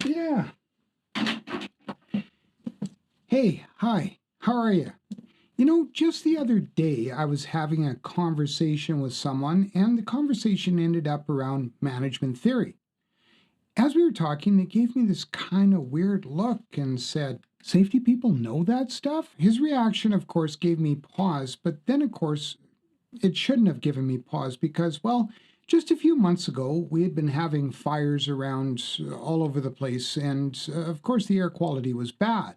Yeah. Hey, hi, how are you? Just the other day, I was having a conversation with someone, and the conversation ended up around management theory. As we were talking, they gave me this kind of weird look and said, "Safety people know that stuff?" His reaction, of course, gave me pause, but then, of course, it shouldn't have given me pause because, well, just a few months ago, we had been having fires around all over the place, and of course, the air quality was bad.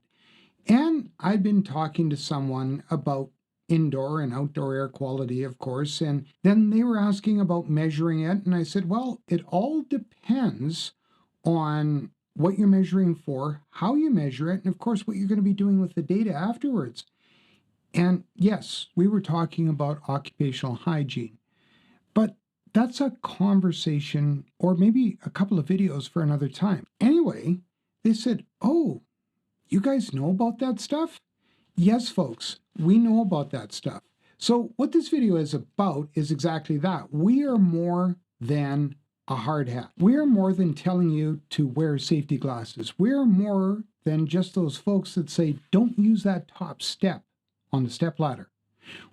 And I'd been talking to someone about indoor and outdoor air quality, of course, and then they were asking about measuring it. And I said, well, it all depends on what you're measuring for, how you measure it, and of course, what you're going to be doing with the data afterwards. And yes, we were talking about occupational hygiene, but that's a conversation or maybe a couple of videos for another time. Anyway, they said, oh, you guys know about that stuff? Yes, folks, we know about that stuff. So what this video is about is exactly that. We are more than a hard hat. We are more than telling you to wear safety glasses. We are more than just those folks that say, don't use that top step on the step ladder.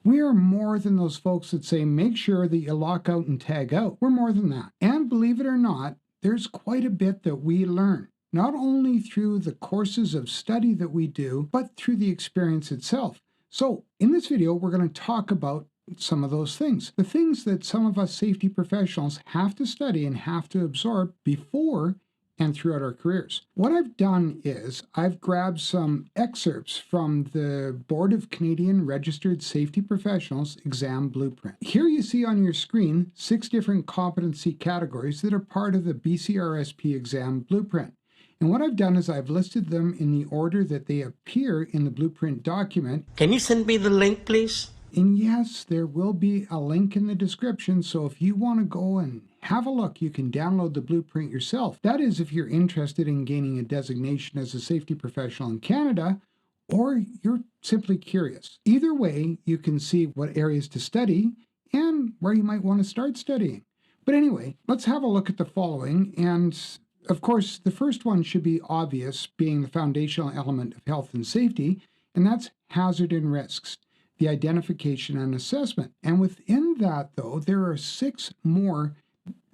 We are more than those folks that say, make sure that you lock out and tag out. We're more than that. And believe it or not, there's quite a bit that we learn, not only through the courses of study that we do, but through the experience itself. So in this video, we're going to talk about some of those things, the things that some of us safety professionals have to study and have to absorb before and throughout our careers. What I've done is I've grabbed some excerpts from the Board of Canadian Registered Safety Professionals exam blueprint. Here you see on your screen 6 different competency categories that are part of the BCRSP exam blueprint. And what I've done is I've listed them in the order that they appear in the blueprint document. Can you send me the link, please? And yes, there will be a link in the description, so if you want to go and have a look, you can download the blueprint yourself. That is, if you're interested in gaining a designation as a safety professional in Canada, or you're simply curious. Either way, you can see what areas to study and where you might want to start studying. But anyway, let's have a look at the following. And of course, the first one should be obvious, being the foundational element of health and safety, and that's hazard and risks, the identification and assessment. And within that, though, there are 6 more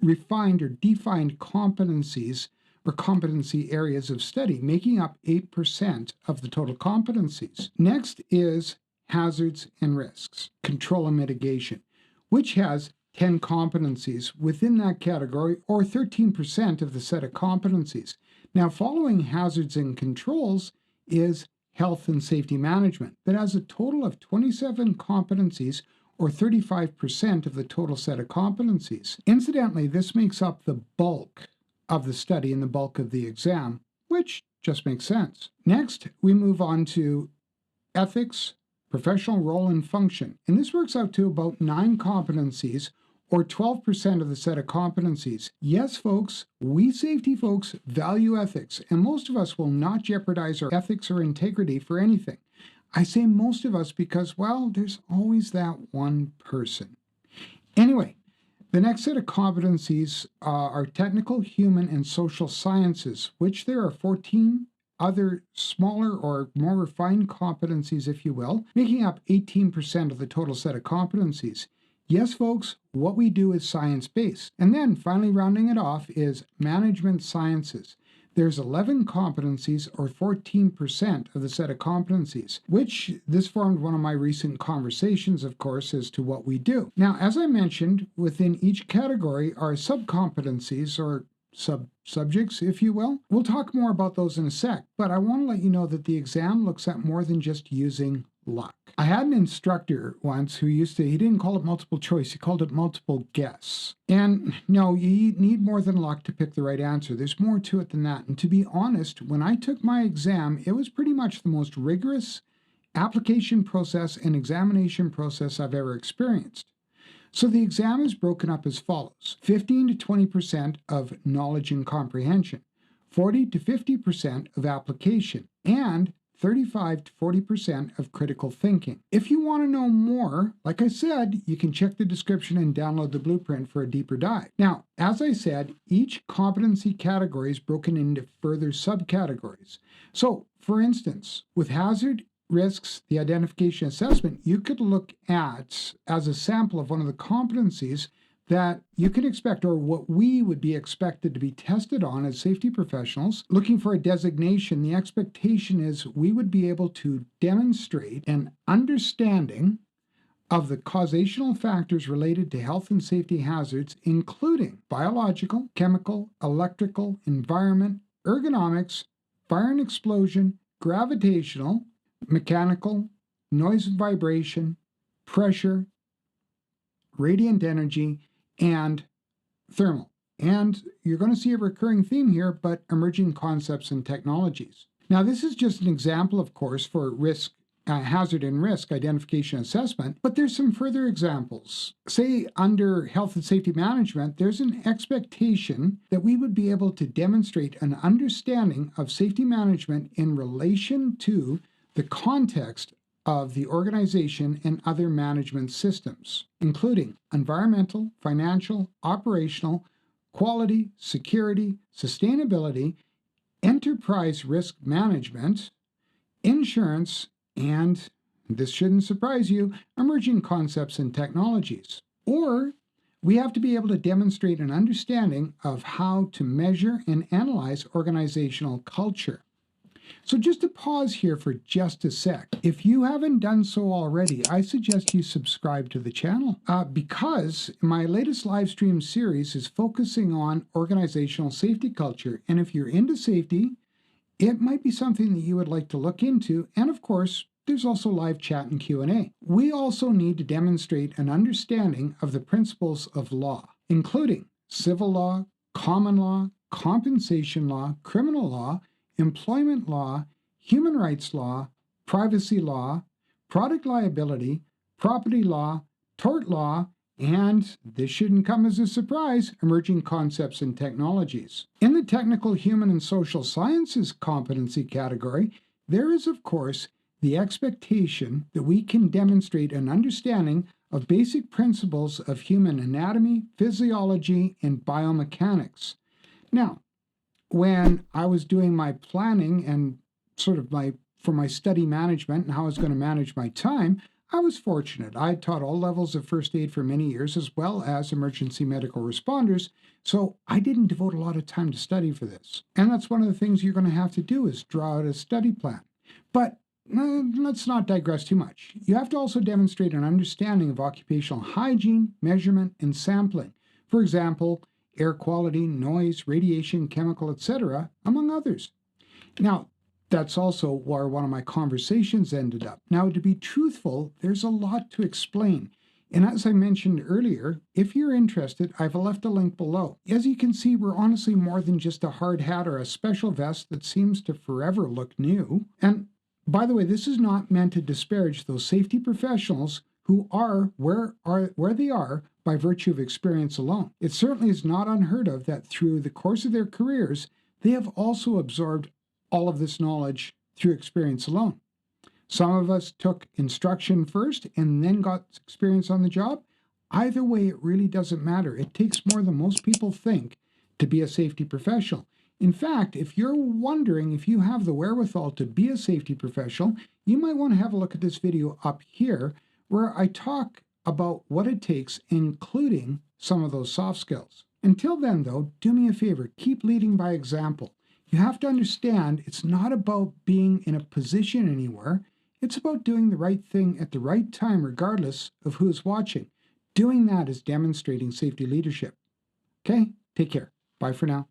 refined or defined competencies or competency areas of study, making up 8% of the total competencies. Next is hazards and risks, control and mitigation, which has 10 competencies within that category, or 13% of the set of competencies. Now, following hazards and controls is health and safety management, that has a total of 27 competencies, or 35% of the total set of competencies. Incidentally, this makes up the bulk of the study and the bulk of the exam, which just makes sense. Next, we move on to ethics, professional role and function, and this works out to about 9 competencies, or 12% of the set of competencies. Yes, folks, we safety folks value ethics, and most of us will not jeopardize our ethics or integrity for anything. I say most of us because, well, there's always that one person. Anyway, the next set of competencies are technical, human, and social sciences, which there are 14 other smaller or more refined competencies, if you will, making up 18% of the total set of competencies. Yes, folks, what we do is science-based. And then finally rounding it off is management sciences. There's 11 competencies, or 14% of the set of competencies, which this formed one of my recent conversations, of course, as to what we do. Now, as I mentioned, within each category are sub-competencies, or sub-subjects, if you will. We'll talk more about those in a sec, but I want to let you know that the exam looks at more than just using luck. I had an instructor once who he didn't call it multiple choice, he called it multiple guess. And no, you need more than luck to pick the right answer. There's more to it than that. And to be honest, when I took my exam, it was pretty much the most rigorous application process and examination process I've ever experienced. So the exam is broken up as follows: 15 to 20% of knowledge and comprehension, 40 to 50% of application, and 35 to 40% of critical thinking. If you want to know more, like I said, you can check the description and download the blueprint for a deeper dive. Now, as I said, each competency category is broken into further subcategories. So, for instance, with hazard, risks, the identification assessment, you could look at as a sample of one of the competencies that you can expect, or what we would be expected to be tested on as safety professionals. Looking for a designation, the expectation is we would be able to demonstrate an understanding of the causational factors related to health and safety hazards, including biological, chemical, electrical, environment, ergonomics, fire and explosion, gravitational, mechanical, noise and vibration, pressure, radiant energy, and thermal. And you're going to see a recurring theme here, but emerging concepts and technologies. Now, this is just an example, of course, for hazard and risk identification assessment, but there's some further examples. Say under health and safety management, there's an expectation that we would be able to demonstrate an understanding of safety management in relation to the context of the organization and other management systems, including environmental, financial, operational, quality, security, sustainability, enterprise risk management, insurance, and, this shouldn't surprise you, emerging concepts and technologies. Or we have to be able to demonstrate an understanding of how to measure and analyze organizational culture. So just to pause here for just a sec, if you haven't done so already, I suggest you subscribe to the channel because my latest live stream series is focusing on organizational safety culture. And if you're into safety, it might be something that you would like to look into. And of course, there's also live chat and Q&A. We also need to demonstrate an understanding of the principles of law, including civil law, common law, compensation law, criminal law, employment law, human rights law, privacy law, product liability, property law, tort law, and this shouldn't come as a surprise, emerging concepts and technologies. In the technical, human, and social sciences competency category, there is, of course, the expectation that we can demonstrate an understanding of basic principles of human anatomy, physiology, and biomechanics. Now, when I was doing my planning and for my study management and how I was going to manage my time, I was fortunate. I taught all levels of first aid for many years, as well as emergency medical responders, so I didn't devote a lot of time to study for this. And that's one of the things you're going to have to do is draw out a study plan. But let's not digress too much. You have to also demonstrate an understanding of occupational hygiene, measurement, and sampling. For example, air quality, noise, radiation, chemical, etc., among others. Now, that's also where one of my conversations ended up. Now, to be truthful, there's a lot to explain. And as I mentioned earlier, if you're interested, I've left a link below. As you can see, we're honestly more than just a hard hat or a special vest that seems to forever look new. And by the way, this is not meant to disparage those safety professionals who are where they are by virtue of experience alone. It certainly is not unheard of that through the course of their careers, they have also absorbed all of this knowledge through experience alone. Some of us took instruction first and then got experience on the job. Either way, it really doesn't matter. It takes more than most people think to be a safety professional. In fact, if you're wondering if you have the wherewithal to be a safety professional, you might want to have a look at this video up here where I talk about what it takes, including some of those soft skills. Until then, though, do me a favor, keep leading by example. You have to understand it's not about being in a position anywhere. It's about doing the right thing at the right time, regardless of who's watching. Doing that is demonstrating safety leadership. Okay, take care. Bye for now.